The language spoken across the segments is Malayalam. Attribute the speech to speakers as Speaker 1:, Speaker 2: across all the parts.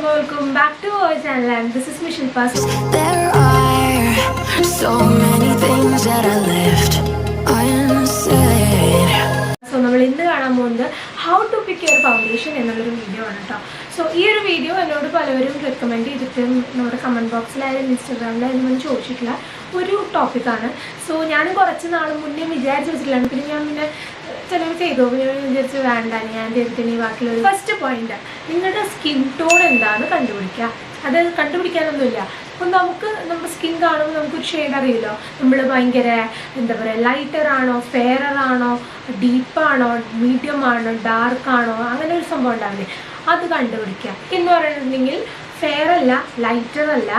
Speaker 1: welcome back to our channel, and this is ShilpaSunil.
Speaker 2: There are so many things that I left unsaid.
Speaker 1: So നമ്മൾ ഇന്ന് കാണാൻ പോകുന്നത് how to pick your foundation എന്നുള്ളൊരു വീഡിയോ ആണ് കേട്ടോ. സോ ഈ ഒരു വീഡിയോ എന്നോട് പലവരും റെക്കമെൻഡ് ചെയ്തിട്ടും നമ്മുടെ കമൻറ്റ് ബോക്സിലായാലും ഇൻസ്റ്റാഗ്രാമിലായാലും ചോദിച്ചിട്ടുള്ള ഒരു ടോപ്പിക്കാണ്. സോ ഞാൻ കുറച്ച് നാൾ മുന്നേ വിചാരിച്ച് വെച്ചിട്ടില്ലാണ്, പിന്നെ ഞാൻ പിന്നെ ചിലവ് ചെയ്തോ ഞാൻ വിചാരിച്ച് വേണ്ട, ഞാൻ ചെയ്തിട്ട് ബാക്കിയുള്ള ഫസ്റ്റ് പോയിന്റ് നിങ്ങളുടെ സ്കിൻ ടോൺ എന്താണെന്ന് കണ്ടുപിടിക്കുക. അത് കണ്ടുപിടിക്കാനൊന്നുമില്ല. അപ്പം നമുക്ക് നമ്മുടെ സ്കിൻ കാണുമ്പോൾ നമുക്കൊരു ഷെയ്ഡ് അറിയില്ലോ, നമ്മൾ ഭയങ്കര എന്താ പറയുക ലൈറ്റർ ആണോ ഫെയറർ ആണോ ഡീപ്പാണോ മീഡിയം ആണോ ഡാർക്കാണോ അങ്ങനെ ഒരു സംഭവം ഉണ്ടാവില്ലേ, അത് കണ്ടുപിടിക്കുക. എന്ന് പറയുന്നുണ്ടെങ്കിൽ ഫെയർ അല്ല ലൈറ്റർ അല്ല,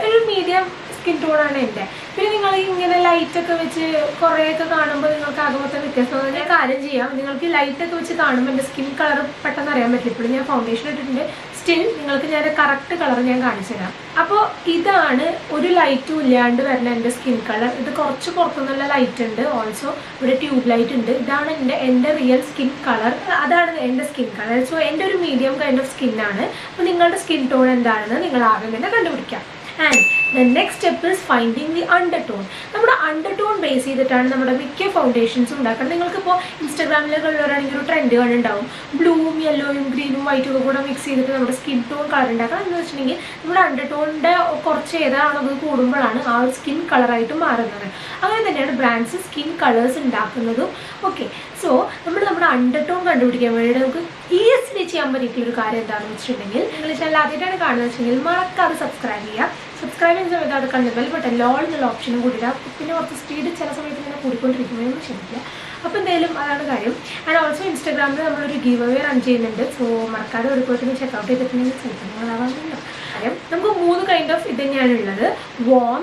Speaker 1: ഒരു മീഡിയം സ്കിൻ ടോണാണ് എൻ്റെ. പിന്നെ നിങ്ങൾ ഇങ്ങനെ ലൈറ്റൊക്കെ വെച്ച് കുറേയൊക്കെ കാണുമ്പോൾ നിങ്ങൾക്ക് ആകമൊത്തം വ്യത്യാസം ഞാൻ കാര്യം ചെയ്യാം. നിങ്ങൾക്ക് ലൈറ്റൊക്കെ വെച്ച് കാണുമ്പോൾ എൻ്റെ സ്കിൻ കളർ പെട്ടെന്ന് അറിയാൻ പറ്റില്ല. ഇപ്പോഴും ഞാൻ ഫൗണ്ടേഷൻ ഇട്ടിട്ടുണ്ട്, സ്റ്റിൽ നിങ്ങൾക്ക് ഞാൻ കറക്റ്റ് കളർ ഞാൻ കാണിച്ചു തരാം. അപ്പോൾ ഇതാണ് ഒരു ലൈറ്റും ഇല്ലാണ്ട് വരുന്ന എൻ്റെ സ്കിൻ കളർ. ഇത് കുറച്ച് പുറത്തുനിന്നുള്ള ലൈറ്റ് ഉണ്ട്, ഓൾസോ ഇവിടെ ട്യൂബ് ലൈറ്റ് ഉണ്ട്. ഇതാണ് എൻ്റെ റിയൽ സ്കിൻ കളർ, അതാണ് എൻ്റെ സ്കിൻ കളർ. സോ എൻ്റെ ഒരു മീഡിയം കൈൻഡ് ഓഫ് സ്കിന്നാണ്. അപ്പോൾ നിങ്ങളുടെ സ്കിൻ ടോൺ എന്താണെന്ന് നിങ്ങൾ ആദ്യം തന്നെ കണ്ടുപിടിക്കാം. And the next step is finding the undertone. നമ്മുടെ അണ്ടർടോൺ ബേസ് ചെയ്തിട്ടാണ് നമ്മുടെ മിക്ക ഫൗണ്ടേഷൻസും ഉണ്ടാക്കുന്നത്. നിങ്ങൾക്കിപ്പോൾ ഇൻസ്റ്റാഗ്രാമിലൊക്കെ ഉള്ളവരാണെങ്കിൽ ഒരു ട്രെൻഡ് കണ്ടുണ്ടാവും, ബ്ലൂവും യെല്ലോയും ഗ്രീനും വൈറ്റും ഒക്കെ കൂടെ മിക്സ് ചെയ്തിട്ട് നമ്മുടെ സ്കിൻ ടോൺ കളർ ഉണ്ടാക്കാം. എന്ന് വെച്ചിട്ടുണ്ടെങ്കിൽ നമ്മുടെ അണ്ടർടോണിൻ്റെ കുറച്ച് ഏതാണോ അത് കൂടുമ്പോഴാണ് ആ ഒരു സ്കിൻ കളറായിട്ട് മാറുന്നത്. അങ്ങനെ തന്നെയാണ് ബ്രാൻഡ്സ് സ്കിൻ കളേഴ്സ് ഉണ്ടാക്കുന്നതും. ഓക്കെ, സോ നമ്മുടെ അണ്ടർടോൺ കണ്ടുപിടിക്കാൻ വേണ്ടിയിട്ട് നമുക്ക് ഈസിലി ചെയ്യാൻ പറ്റിയിട്ടുള്ളൊരു കാര്യം എന്താണെന്ന് വെച്ചിട്ടുണ്ടെങ്കിൽ, നിങ്ങൾ ചാനൽ ആദ്യമായിട്ടാണ് കാണുന്നത് വെച്ചെങ്കിൽ മറക്കാതെ സബ്സ്ക്രൈബ് ചെയ്യുക. സബ്സ്ക്രൈബ് ചെയ്യുന്ന സമയത്ത് അവിടെ കണ്ട് ബെൽ ബട്ടൺ ലോൾ എന്നുള്ള ഓപ്ഷനും കൂടിയിടുക. പിന്നെ കുറച്ച് സ്പീഡ് ചില സമയത്ത് ഇങ്ങനെ കൂടിക്കൊണ്ടിരിക്കുമെന്ന് ക്ഷമിക്കുക. അപ്പോൾ എന്തായാലും അതാണ് കാര്യം. ആൻഡ് ഓൾസോ ഇൻസ്റ്റാഗ്രാമിൽ നമ്മളൊരു ഗീവ് അവേ റൺ ചെയ്യുന്നുണ്ട്. സോ മറക്കാതെ ഒരു പോയിട്ട് ചെക്കൗട്ട് ചെയ്തിട്ടുണ്ടെങ്കിൽ ചിലപ്പോൾ കാര്യം നമുക്ക് 3 കൈൻഡ് ഓഫ് ഇത് തന്നെയാണ് ഉള്ളത്, വാം,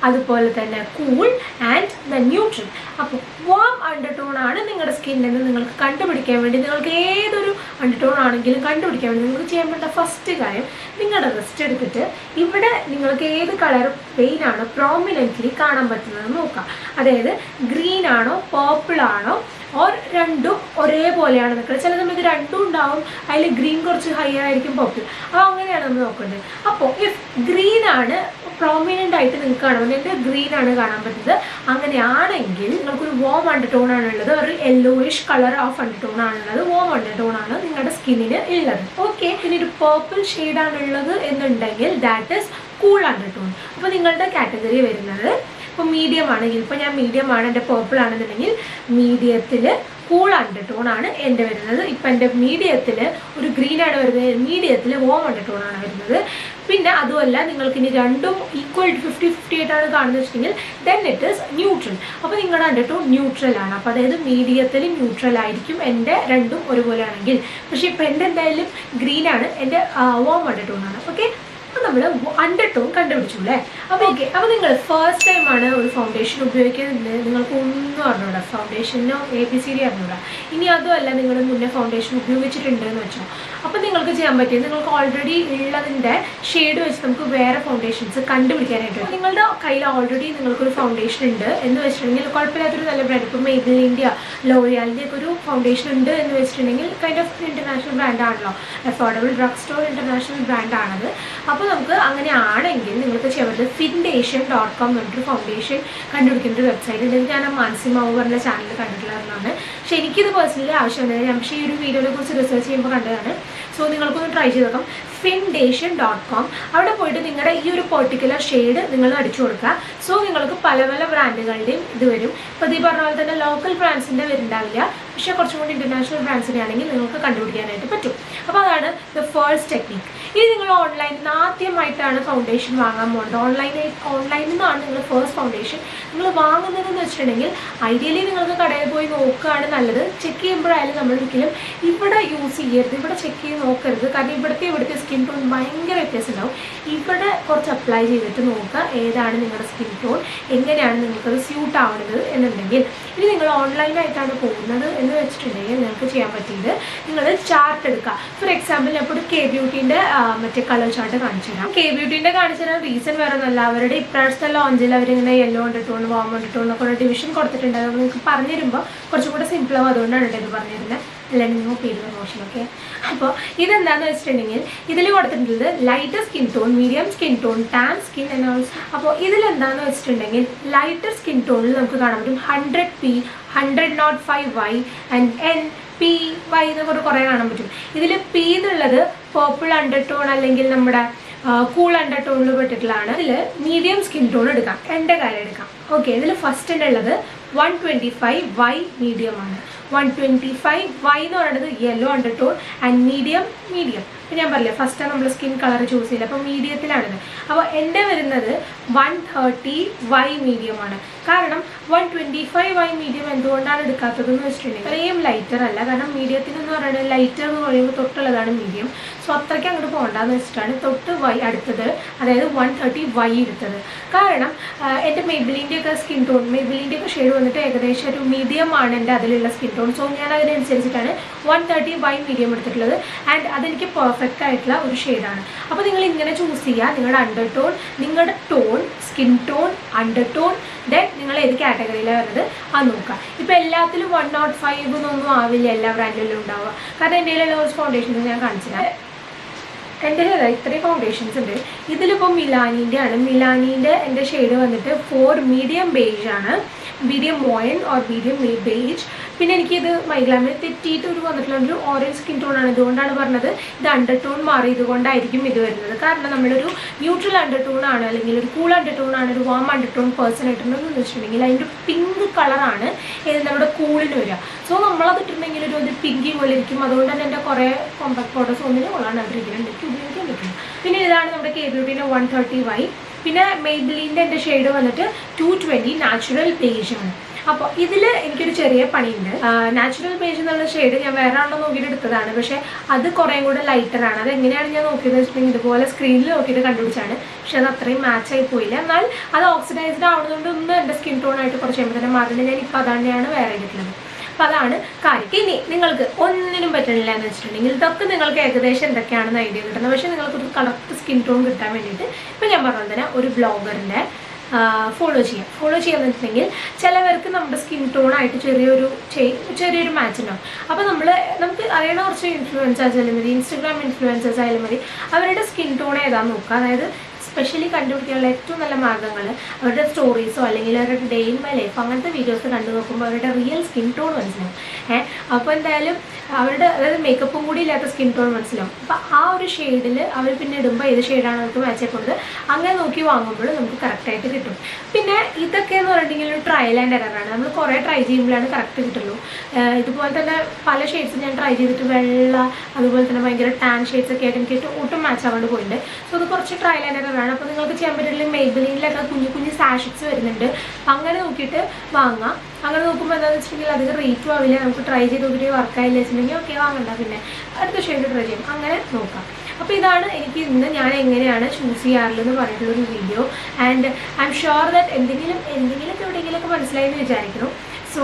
Speaker 1: അതുപോലെ തന്നെ കൂൾ ആൻഡ് ദ ന്യൂട്രൽ. അപ്പോൾ വാം അണ്ടർടോൺ ആണ് നിങ്ങളുടെ സ്കിന്നിൽ നിങ്ങൾക്ക് കണ്ടുപിടിക്കാൻ വേണ്ടി, നിങ്ങൾക്ക് ഏതൊരു അണ്ടർടോൺ ആണെങ്കിലും കണ്ടുപിടിക്കാൻ വേണ്ടി നിങ്ങൾക്ക് ചെയ്യാൻ പറ്റുന്ന ഫസ്റ്റ് കാര്യം, നിങ്ങളുടെ റിസ്റ്റ് എടുത്തിട്ട് ഇവിടെ നിങ്ങൾക്ക് ഏത് കളർ പെയിനാണോ പ്രോമിനൻ്റ്ലി കാണാൻ പറ്റുന്നത് നോക്കാം. അതായത് ഗ്രീൻ ആണോ പേർപ്പിൾ ആണോ ഓർ രണ്ടും ഒരേപോലെയാണ് നിൽക്കുന്നത്. ചില സമയത്ത് രണ്ടും ഉണ്ടാവും, അതിൽ ഗ്രീൻ കുറച്ച് ഹയർ ആയിരിക്കും പേർപ്പിൾ, അപ്പോൾ അങ്ങനെയാണ് നമ്മൾ നോക്കേണ്ടത്. അപ്പോൾ ഇഫ് ഗ്രീൻ ആണ് പ്രോമിനൻ്റ് ആയിട്ട് നിങ്ങൾക്ക് കാണാൻ പറ്റുന്നത്, ഗ്രീൻ ആണ് കാണാൻ പറ്റുന്നത്, അങ്ങനെയാണെങ്കിൽ നിങ്ങൾക്കൊരു വോം അണ്ടർടോൺ ആണുള്ളത്, ഒരു യെല്ലോയിഷ് കളർ ഓഫ് അണ്ടർടോൺ ആണുള്ളത്, വോം അണ്ടർടോൺ ആണ് നിങ്ങളുടെ സ്കിന്നിന് ഉള്ളത്. ഓക്കെ, പിന്നെ ഒരു പേർപ്പിൾ ഷെയ്ഡാണുള്ളത് എന്നുണ്ടെങ്കിൽ ദാറ്റ് ഈസ് കൂൾ അണ്ടർടോൺ. അപ്പോൾ നിങ്ങളുടെ കാറ്റഗറി വരുന്നത് ഇപ്പോൾ മീഡിയം ആണെങ്കിൽ, ഇപ്പോൾ ഞാൻ മീഡിയം ആണ്, എൻ്റെ പേർപ്പിൾ ആണെന്നുണ്ടെങ്കിൽ മീഡിയത്തിൽ കൂൾ അണ്ടർടോൺ ആണ് എൻ്റെ വരുന്നത്. ഇപ്പം എൻ്റെ മീഡിയത്തിൽ ഒരു ഗ്രീൻ ആണ് വരുന്നത്, മീഡിയത്തിൽ വോം അണ്ടർടോൺ ആണ് വരുന്നത്. പിന്നെ അതുമല്ല നിങ്ങൾക്ക് ഇനി രണ്ടും ഈക്വൽ 50-50 ആയിട്ടാണ് കാണുന്നത് വെച്ചിട്ടുണ്ടെങ്കിൽ ദെൻ ഇറ്റ് ഈസ് ന്യൂട്രൽ. അപ്പോൾ നിങ്ങളുടെ അണ്ടർടോൺ ന്യൂട്രൽ ആണ്. അപ്പോൾ അതായത് മീഡിയത്തിൽ ന്യൂട്രൽ ആയിരിക്കും എൻ്റെ രണ്ടും ഒരുപോലെ ആണെങ്കിൽ. പക്ഷേ ഇപ്പോൾ എൻ്റെ എന്തായാലും ഗ്രീൻ ആണ്, എൻ്റെ വോം അണ്ടർടോൺ ആണ്. ഓക്കെ, നമ്മൾ അണ്ടർടോൺ കണ്ടുപിടിച്ചു അല്ലേ. അപ്പോൾ ഓക്കെ, അപ്പോൾ നിങ്ങൾ ഫസ്റ്റ് ടൈമാണ് ഒരു ഫൗണ്ടേഷൻ ഉപയോഗിക്കുന്നത്, നിങ്ങൾക്ക് ഒന്നും അറിഞ്ഞൂടാ, ഫൗണ്ടേഷനോ ABCD അറിഞ്ഞൂടാ. ഇനി അതുമല്ല നിങ്ങൾ മുന്നേ ഫൗണ്ടേഷൻ ഉപയോഗിച്ചിട്ടുണ്ട് എന്ന് വെച്ചോ, അപ്പോൾ നിങ്ങൾക്ക് ചെയ്യാൻ പറ്റിയത് നിങ്ങൾക്ക് ഓൾറെഡി ഉള്ളതിൻ്റെ ഷെയ്ഡ് വെച്ച് നമുക്ക് വേറെ ഫൗണ്ടേഷൻസ് കണ്ടുപിടിക്കാനായിട്ട്. നിങ്ങളുടെ കയ്യിൽ ഓൾറെഡി നിങ്ങൾക്കൊരു ഫൗണ്ടേഷൻ ഉണ്ട് എന്ന് വെച്ചിട്ടുണ്ടെങ്കിൽ കുഴപ്പമില്ലാത്തൊരു നല്ല ബ്രാൻഡ്, ഇപ്പോൾ മെയ്ബെലിൻ്റെ ലോറിയാലിൻ്റെ ഒക്കെ ഒരു ഫൗണ്ടേഷൻ ഉണ്ട് എന്ന് വെച്ചിട്ടുണ്ടെങ്കിൽ കൈൻഡ് ഓഫ് ഇൻ്റർനാഷണൽ ബ്രാൻഡാണല്ലോ, അഫോർഡബിൾ ഡ്രഗ് സ്റ്റോർ ഇൻ്റർനാഷണൽ ബ്രാൻഡാണത്. അപ്പോൾ നമുക്ക് അങ്ങനെ ആണെങ്കിൽ നിങ്ങൾക്ക് ചെയ്യാൻ പറ്റുന്നത് wheatish.com എന്നൊരു ഫൗണ്ടേഷൻ കണ്ടുപിടിക്കുന്ന ഒരു വെബ്സൈറ്റ് ഉണ്ട്. ഞാൻ മാനസിമാവ് പറഞ്ഞ ചാനലിൽ കണ്ടിട്ടുള്ളതാണ്. പക്ഷേ എനിക്കിത് പേഴ്സണലി ആവശ്യമുണ്ട്, ഞാൻ പക്ഷേ ഈ ഒരു വീഡിയോയെ കുറിച്ച് റിസർച്ച് ചെയ്യുമ്പോൾ കണ്ടതാണ്. സോ നിങ്ങൾക്കൊന്ന് ട്രൈ ചെയ്ത് നോക്കാം. wheatish.com അവിടെ പോയിട്ട് നിങ്ങളുടെ ഈ ഒരു പെർട്ടിക്കുലർ ഷെയ്ഡ് നിങ്ങൾ അടിച്ചു കൊടുക്കുക. സോ നിങ്ങൾക്ക് പല പല ബ്രാൻഡുകളുടെയും ഇത് വരും. ഇപ്പോൾ ഈ പറഞ്ഞ പോലെ തന്നെ ലോക്കൽ ബ്രാൻഡ്സിൻ്റെ വരുന്നുണ്ടാവില്ല, പക്ഷേ കുറച്ചും കൂടി ഇൻ്റർനാഷണൽ ബ്രാൻഡ്സിൻ്റെ ആണെങ്കിൽ നിങ്ങൾക്ക് കണ്ടുപിടിക്കാനായിട്ട് പറ്റും. അപ്പോൾ അതാണ് ദ ഫസ്റ്റ് ടെക്നിക്ക്. ഇനി നിങ്ങൾ ഓൺലൈനിൽ നിന്ന് ആദ്യമായിട്ടാണ് ഫൗണ്ടേഷൻ വാങ്ങാൻ പോകുന്നത്, ഓൺലൈനിൽ നിന്നാണ് നിങ്ങൾ ഫസ്റ്റ് ഫൗണ്ടേഷൻ നിങ്ങൾ വാങ്ങുന്നതെന്ന് വെച്ചിട്ടുണ്ടെങ്കിൽ ഐഡിയലി നിങ്ങൾക്ക് കടയിൽ പോയി നോക്കുകയാണ് നല്ലത്. ചെക്ക് ചെയ്യുമ്പോഴായാലും നമ്മളൊരിക്കലും ഇവിടെ യൂസ് ചെയ്യരുത്, ഇവിടെ ചെക്ക് ചെയ്ത് നോക്കരുത്. കാരണം ഇവിടുത്തെ സ്കിൻ ടോൺ ഭയങ്കര വ്യത്യാസം ഉണ്ടാവും. ഇവിടെ കുറച്ച് അപ്ലൈ ചെയ്തിട്ട് നോക്കുക ഏതാണ് നിങ്ങളുടെ സ്കിൻ ടോൺ, എങ്ങനെയാണ് നിങ്ങൾക്കത് സ്യൂട്ട് ആവുന്നത് എന്നുണ്ടെങ്കിൽ. ഇനി നിങ്ങൾ ഓൺലൈനായിട്ടാണ് പോകുന്നത് എന്ന് വെച്ചിട്ടുണ്ടെങ്കിൽ നിങ്ങൾക്ക് ചെയ്യാൻ പറ്റിയത് നിങ്ങൾ ചാർട്ട് എടുക്കുക. ഫോർ എക്സാമ്പിൾ ഇപ്പോൾ ഒരു K-Beautyൻ്റെ മറ്റേ കളർ ചാർട്ട് കാണിച്ചു തരാം. കെ ബ്യൂട്ടീൻ്റെ കാണിച്ചു തരാൻ റീസൺ വേറെ ഒന്നുമല്ല, അവരുടെ ഇപ്രാവശ്യത്തെ ലോഞ്ചിൽ അവരിങ്ങനെ യെല്ലോ അണ്ടർടോൺ വാം അണ്ടർടോൺ എന്നൊക്കെ ഒരു ഡിവിഷൻ കൊടുത്തിട്ടുണ്ട്. അത് നിങ്ങൾക്ക് പറഞ്ഞു തരുമ്പോൾ കുറച്ചും കൂടെ സിമ്പിളാവും, അതുകൊണ്ടാണ് ഇത് പറഞ്ഞിരുന്നത്. അല്ലെങ്കിൽ നിങ്ങൾ പേര് പ്രമോഷൻ. ഓക്കെ, അപ്പോൾ ഇതെന്താണെന്ന് വെച്ചിട്ടുണ്ടെങ്കിൽ ഇതിൽ കൊടുത്തിട്ടുള്ളത് lighter skin tone, medium skin tone, tan skin and also. അപ്പോൾ ഇതിലെന്താണെന്ന് വെച്ചിട്ടുണ്ടെങ്കിൽ ലൈറ്റർ സ്കിൻ ടോണിൽ നമുക്ക് കാണാൻ പറ്റും 100p, 100.5y ആൻഡ് NPY എന്നൊക്കെ കുറേ കാണാൻ പറ്റും. ഇതിൽ P എന്നുള്ളത് പേർപ്പിൾ അണ്ടർടോൺ അല്ലെങ്കിൽ നമ്മുടെ കൂൾ അണ്ടർടോണിൽ പെട്ടിട്ടുള്ളതാണ്. ഇതിൽ മീഡിയം സ്കിൻ ടോൺ എടുക്കാം, എൻ്റെ കാര്യം എടുക്കാം. ഓക്കെ, ഇതിൽ ഫസ്റ്റ് ഉള്ളത് 125y മീഡിയം ആണ്. 125y എന്ന് പറയുന്നത് യെല്ലോ അണ്ടർടോൺ ആൻഡ് മീഡിയം. ഇപ്പം ഞാൻ പറഞ്ഞില്ലേ ഫസ്റ്റ് നമ്മൾ സ്കിൻ കളർ ചൂസ് ചെയ്യില്ല, അപ്പോൾ മീഡിയത്തിലാണിത്. അപ്പോൾ എൻ്റെ വരുന്നത് 130y മീഡിയം ആണ്. കാരണം 125y മീഡിയം എന്തുകൊണ്ടാണ് എടുക്കാത്തതെന്ന് വെച്ചിട്ടുണ്ടെങ്കിൽ അത്രയും ലൈറ്റർ അല്ല. കാരണം മീഡിയത്തിനെന്ന് പറയുന്നത് ലൈറ്റർ എന്ന് പറയുമ്പോൾ തൊട്ടുള്ളതാണ് മീഡിയം. സോ അത്രയ്ക്ക് അങ്ങോട്ട് പോകണ്ടെന്ന് വെച്ചിട്ടാണ് തൊട്ട് വൈ അടുത്തത്, അതായത് 130y എടുത്തത്. കാരണം എൻ്റെ മെയ്ബെലിൻ്റെയൊക്കെ സ്കിൻ ടോൺ, മെയ്ബെലിൻ്റെയൊക്കെ ഷെയ്ഡ് വന്നിട്ട് ഏകദേശം ഒരു മീഡിയം ആണ് എൻ്റെ അതിലുള്ള സ്കിൻ ടോൺ. സോ ഞാൻ അതിനനുസരിച്ചിട്ടാണ് 130y മീഡിയം എടുത്തിട്ടുള്ളത്. ആൻഡ് അതെനിക്ക് പെർഫെക്റ്റ് ആയിട്ടുള്ള ഒരു ഷെയ്ഡാണ്. അപ്പോൾ നിങ്ങൾ ഇങ്ങനെ ചൂസ് ചെയ്യുക, നിങ്ങളുടെ അണ്ടർടോൺ, നിങ്ങളുടെ tone, skin tone, undertone, then നിങ്ങൾ ഏത് കാറ്റഗറിയിലാണ് വരുന്നത് അത് നോക്കുക. ഇപ്പോൾ എല്ലാത്തിലും 105 എന്നൊന്നും ആവില്ല എല്ലാ ബ്രാൻഡിലും ഉണ്ടാവുക. കാരണം എൻ്റെ കയ്യിലുള്ള ഫൗണ്ടേഷൻസ് ഞാൻ കാണിച്ചില്ല. എൻ്റെ ഇത്രയും ഫൗണ്ടേഷൻസ് ഉണ്ട്. ഇതിലിപ്പോൾ മിലാനീൻ്റെ ആണ്. മിലാനീൻ്റെ എൻ്റെ ഷെയ്ഡ് വന്നിട്ട് 4 മീഡിയം ബേജ് ആണ്, medium Moyan or medium beige. പിന്നെ എനിക്കിത് മൈഗ്ലാമിൽ തെറ്റിയിട്ട് വന്നിട്ടുള്ള ഒരു ഓറഞ്ച് സ്കിൻ ടോൺ ആണ്. ഇതുകൊണ്ടാണ് പറഞ്ഞത് ഇത് അണ്ടർടോൺ മാറി, ഇതുകൊണ്ടായിരിക്കും ഇത് വരുന്നത്. കാരണം നമ്മളൊരു ന്യൂട്രൽ അണ്ടർടോൺ ആണ് അല്ലെങ്കിൽ ഒരു കൂൾ അണ്ടർടോൺ ആണ്, ഒരു വാം അണ്ടർടോൺ പേഴ്സൺ ആയിട്ടുണ്ടെന്ന് വെച്ചിട്ടുണ്ടെങ്കിൽ അതിൻ്റെ പിങ്ക് കളറാണ് നമ്മുടെ കൂളിന് വരിക. സോ നമ്മളത് ഇട്ടിട്ടുണ്ടെങ്കിൽ ഒരു പിങ്കി പോലെ ഇരിക്കും. അതുകൊണ്ട് തന്നെ എൻ്റെ കുറേ കോമ്പാക്ട് പൗഡേഴ്സ് ഒന്നിനും കൊള്ളാൻ അവരിക്കുന്നുണ്ട്, എനിക്ക് ഉപയോഗിക്കാൻ പറ്റും. പിന്നെ ഇതാണ് നമ്മുടെ കെ ബ്യൂട്ടീൻ്റെ 130y. പിന്നെ മെയ്ബെലിൻ്റെ എൻ്റെ ഷെയ്ഡ് വന്നിട്ട് 220 നാച്ചുറൽ ബേജ് ആണ്. അപ്പോൾ ഇതിൽ എനിക്കൊരു ചെറിയ പണിയുണ്ട്. നാച്ചുറൽ ബേജ് എന്നുള്ള ഷെയ്ഡ് ഞാൻ വേറെ ആളോ നോക്കിയിട്ട് എടുത്തതാണ്, പക്ഷേ അത് കുറേ കൂടെ ലൈറ്ററാണ്. അത് എങ്ങനെയാണ് ഞാൻ നോക്കിയത് വെച്ചിട്ടുണ്ടെങ്കിൽ ഇതുപോലെ സ്ക്രീനിൽ നോക്കിയിട്ട് കണ്ടുപിടിച്ചാണ്. പക്ഷെ അത് അത്രയും മാച്ചായി പോയില്ല. എന്നാൽ അത് ഓക്സിഡൈസ്ഡ് ആവുന്നതുകൊണ്ട് ഒന്ന് എൻ്റെ സ്കിൻ ടോണായിട്ട് കുറച്ച് കഴിയുമ്പോൾ തന്നെ മാറുന്നത്. ഞാൻ ഇപ്പോൾ അതാണെയാണ് വേറെ ചെയ്തിട്ടുള്ളത്. അപ്പോൾ അതാണ് കാര്യം. ഇനി നിങ്ങൾക്ക് ഒന്നിനും പറ്റണില്ല എന്ന് വെച്ചിട്ടുണ്ടെങ്കിൽ ഇതൊക്കെ നിങ്ങൾക്ക് ഏകദേശം എന്തൊക്കെയാണെന്ന് ഐഡിയ കിട്ടുന്നത്. പക്ഷേ നിങ്ങൾക്കൊരു കറക്റ്റ് സ്കിൻ ടോൺ കിട്ടാൻ വേണ്ടിയിട്ട് ഇപ്പം ഞാൻ പറഞ്ഞത് തന്നെ ഒരു ബ്ലോഗറിൻ്റെ ഫോളോ ചെയ്യാന്ന് വെച്ചിട്ടുണ്ടെങ്കിൽ ചിലവർക്ക് നമ്മുടെ സ്കിൻ ടോണായിട്ട് ചെറിയൊരു മാച്ച് ഉണ്ടാവും. അപ്പോൾ നമുക്ക് അറിയണ കുറച്ച് ഇൻഫ്ലുവൻസേഴ്സ് ആയാലും മതി, ഇൻസ്റ്റഗ്രാം ഇൻഫ്ലുവൻസേഴ്സ് ആയാലും മതി, അവരുടെ സ്കിൻ ടോൺ ഏതാണെന്ന് നോക്കുക. അതായത് സ്പെഷ്യലി കണ്ടുപിടിക്കാനുള്ള ഏറ്റവും നല്ല മാർഗ്ഗങ്ങൾ അവരുടെ സ്റ്റോറീസോ അല്ലെങ്കിൽ അവരുടെ ഡേ ഇൻ മൈ ലൈഫ് അങ്ങനത്തെ വീഡിയോസ് കണ്ടു നോക്കുമ്പോൾ അവരുടെ റിയൽ സ്കിൻ ടോൺ മനസ്സിലാവും. അപ്പോൾ എന്തായാലും അവരുടെ അതായത് മേക്കപ്പും കൂടി ഇല്ലാത്ത സ്കിൻ ടോൺ മനസ്സിലാവും. അപ്പോൾ ആ ഒരു ഷെയ്ഡിൽ അവർ പിന്നെ ഇടുമ്പോൾ ഏത് ഷെയ്ഡാണ് അവർക്ക് മാച്ച് ആക്കുന്നത് അങ്ങനെ നോക്കി വാങ്ങുമ്പോൾ നമുക്ക് കറക്റ്റായിട്ട് കിട്ടും. പിന്നെ ഇതൊക്കെ എന്ന് പറഞ്ഞിട്ടുണ്ടെങ്കിൽ ഒരു ട്രയൽ ആൻഡ് എററാണ്. നമ്മൾ കുറേ ട്രൈ ചെയ്യുമ്പോഴാണ് കറക്റ്റ് കിട്ടുള്ളൂ. ഇതുപോലെ തന്നെ പല ഷെയ്ഡ്സ് ഞാൻ ട്രൈ ചെയ്തിട്ട് വെള്ള അതുപോലെ തന്നെ ഭയങ്കര ടാൻ ഷെയ്ഡ്സ് ഒക്കെ ആയിട്ട് എനിക്ക് ഒട്ടും മാച്ച് ആവാണ്ട് പോയിട്ടുണ്ട്. സോ അത് കുറച്ച് ട്രയൽ ആൻഡ് എററാണ്. അപ്പോൾ നിങ്ങൾക്ക് ചെയ്യാൻ പറ്റില്ല മെയ്ബെലിനിലൊക്കെ കുഞ്ഞു സാഷറ്റ്സ് വരുന്നുണ്ട്. അങ്ങനെ നോക്കിയിട്ട് വാങ്ങാം. അങ്ങനെ നോക്കുമ്പോൾ എന്താണെന്ന് വെച്ചിട്ടുണ്ടെങ്കിൽ അധികം റേറ്റും ആവില്ല. നമുക്ക് ട്രൈ ചെയ്ത് നോക്കിയിട്ട് വർക്കായില്ല വെച്ചിട്ടുണ്ടെങ്കിൽ ഓക്കെ വാങ്ങണ്ട, പിന്നെ അടുത്ത ഷെയ്ഡ് ട്രൈ ചെയ്യും, അങ്ങനെ നോക്കാം. അപ്പോൾ ഇതാണ് എനിക്ക് ഇന്ന് ഞാൻ എങ്ങനെയാണ് ചൂസ് ചെയ്യാറുള്ളതെന്ന് പറഞ്ഞിട്ടുള്ളൊരു video. And I'm sure that എന്തെങ്കിലുമൊക്കെ എവിടെയെങ്കിലുമൊക്കെ മനസ്സിലായി എന്ന് വിചാരിക്കുന്നു. So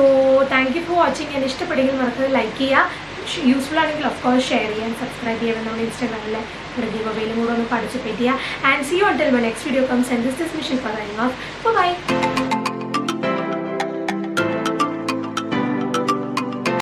Speaker 1: thank you for watching. ഞാൻ ഇഷ്ടപ്പെട്ടെങ്കിൽ മറക്കാതെ ലൈക്ക് ചെയ്യുക, യൂസ്ഫുൾ ആണെങ്കിൽ ഓഫ് കോഴ്സ് ഷെയർ ചെയ്യാൻ, സബ്സ്ക്രൈബ് ചെയ്യാൻ, നമ്മുടെ ഇൻസ്റ്റാഗ്രാമിലെ ഒരു ഗിവവേയിലും കൂടെ ഒന്ന് പാർട്ടിസിപ്പേറ്റ് ചെയ്യുക. And see you until my next video comes and this is me Shilpa signing off. By.